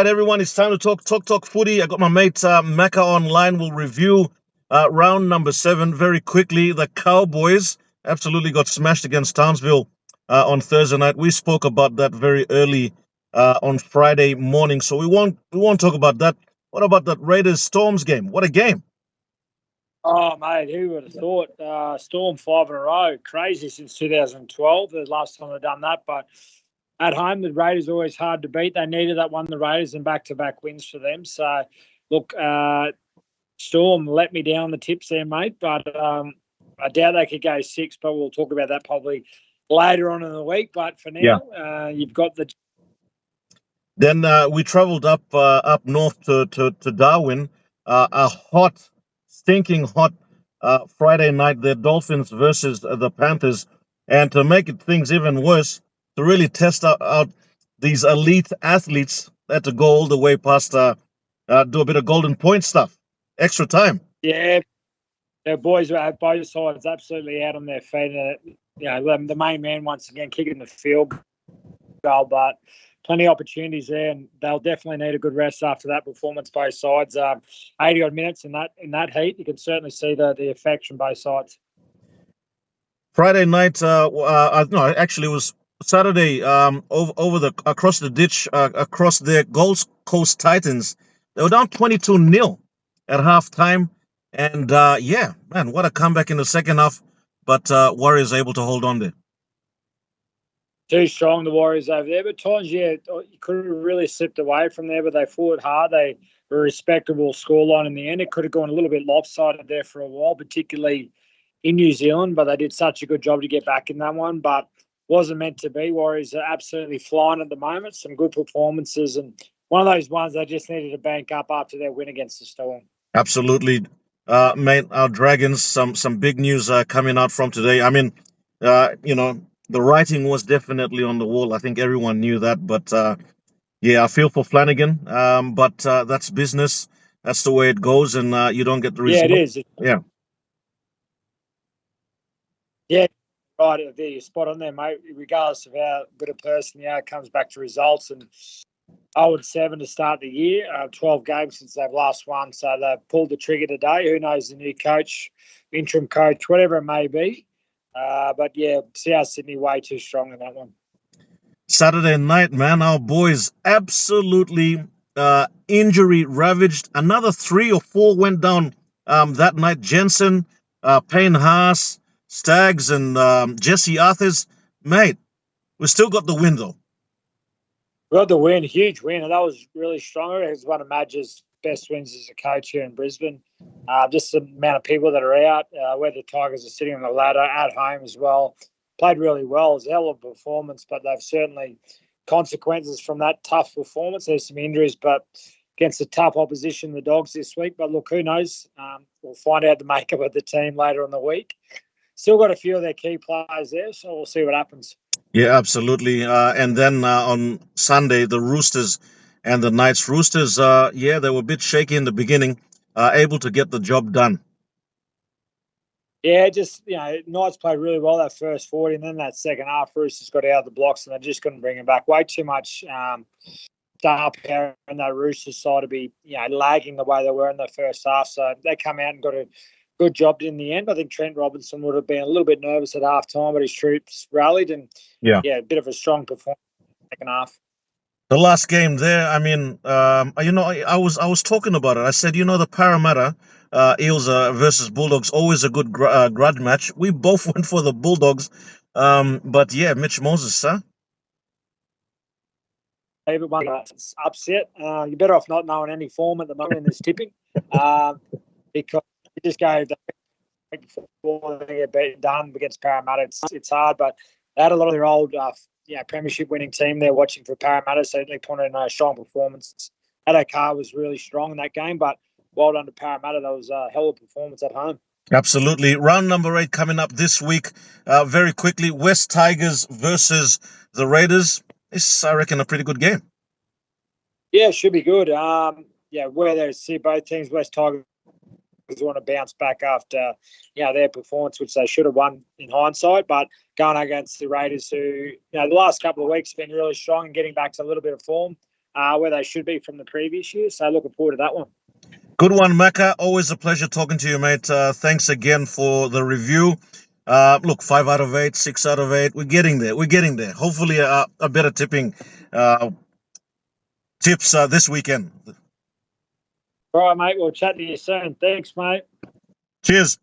Right, everyone, it's time to talk Toktok footy. I got my mate Macca online. We'll review round number 7 very quickly. The Cowboys absolutely got smashed against Townsville on Thursday night. We spoke about that very early on Friday morning, so we won't talk about that. What about that Raiders Storms game? What a game! Oh, mate, who would have thought? Storm 5 in a row. Crazy since 2012, the last time they've done that. But at home, the Raiders are always hard to beat. They needed that one, the Raiders, and back-to-back wins for them. So, look, Storm let me down the tips there, mate. But I doubt they could go 6, but we'll talk about that probably later on in the week. But for Yeah. now, you've got the... Then we travelled up north to Darwin. A hot, stinking hot Friday night. The Dolphins versus the Panthers, and to make things even worse, to really test out these elite athletes, had to go all the way past do a bit of golden point stuff, extra time. Yeah, the boys were at both sides absolutely out on their feet. The main man once again kicking the field goal, but plenty of opportunities there, and they'll definitely need a good rest after that performance. Both sides, 80 odd minutes in that heat, you can certainly see the effects from both sides. Friday night, no, actually it was Saturday. Over the across the ditch, across the Gold Coast Titans, they were down 22-0 at halftime, and yeah, man, what a comeback in the second half. But Warriors able to hold on there. Too strong, the Warriors over there. But times, yeah, you could have really slipped away from there, but they fought hard. They were a respectable scoreline in the end. It could have gone a little bit lopsided there for a while, particularly in New Zealand, but they did such a good job to get back in that one. But wasn't meant to be. Warriors are absolutely flying at the moment. Some good performances, and one of those ones they just needed to bank up after their win against the Storm. Absolutely, mate. Our Dragons, some big news coming out from today. I mean, the writing was definitely on the wall. I think everyone knew that, but yeah, I feel for Flanagan. But that's business. That's the way it goes, and you don't get the Yeah, it result. is. Yeah. Yeah, right there. You're spot on there, mate. Regardless of how good a person you are, it comes back to results. And 0-7 to start the year, 12 games since they've last won. So they've pulled the trigger today. Who knows, the new coach, interim coach, whatever it may be. But yeah, South Sydney way too strong in that one. Saturday night, man, our boys absolutely injury ravaged. Another 3 or 4 went down that night. Jensen, Payne Haas, Staggs, and Jesse Arthurs. Mate, we still got the win, though. We got the win, huge win, and that was really strong. It was one of Madge's best wins as a coach here in Brisbane. Just the amount of people that are out, where the Tigers are sitting on the ladder at home as well. Played really well. It was a hell of a performance, but they've certainly consequences from that tough performance. There's some injuries, but against a tough opposition, the Dogs this week. But look, who knows? We'll find out the makeup of the team later in the week. Still got a few of their key players there, so we'll see what happens. Yeah, absolutely. And then on Sunday, the Roosters and the Knights. Roosters, yeah, they were a bit shaky in the beginning, able to get the job done. Yeah, just, Knights played really well that first 40, and then that second half, Roosters got out of the blocks, and they just couldn't bring him back. Way too much star power on that Roosters side to be, lagging the way they were in the first half. So they come out and got a good job in the end. I think Trent Robinson would have been a little bit nervous at half time, but his troops rallied, and Yeah, a bit of a strong performance in the second half. the last game there. I mean, I was talking about it. I said, the Parramatta Eels versus Bulldogs, always a good grudge match. We both went for the Bulldogs, but yeah, Mitch Moses, huh? Everyone that's upset. You're better off not knowing any form at the moment in this tipping, because you just go before they get done against Parramatta. It's hard, but they had a lot of their old premiership winning team there watching for Parramatta, so they put in a strong performance. Adokar was really strong in that game, but well done to Parramatta. That was a hell of a performance at home. Absolutely. Round number 8 coming up this week. Very quickly, West Tigers versus the Raiders. This, I reckon, a pretty good game. Yeah, it should be good. Where they see both teams, West Tigers want to bounce back after their performance, which they should have won in hindsight. But going against the Raiders, who the last couple of weeks have been really strong and getting back to a little bit of form. where they should be from the previous year. So looking forward to that one. Good one, Macca. Always a pleasure talking to you, mate. Thanks again for the review. Look, 5 out of 8, 6 out of 8. We're getting there. We're getting there. Hopefully, a better tipping tips this weekend. All right, mate. We'll chat to you soon. Thanks, mate. Cheers.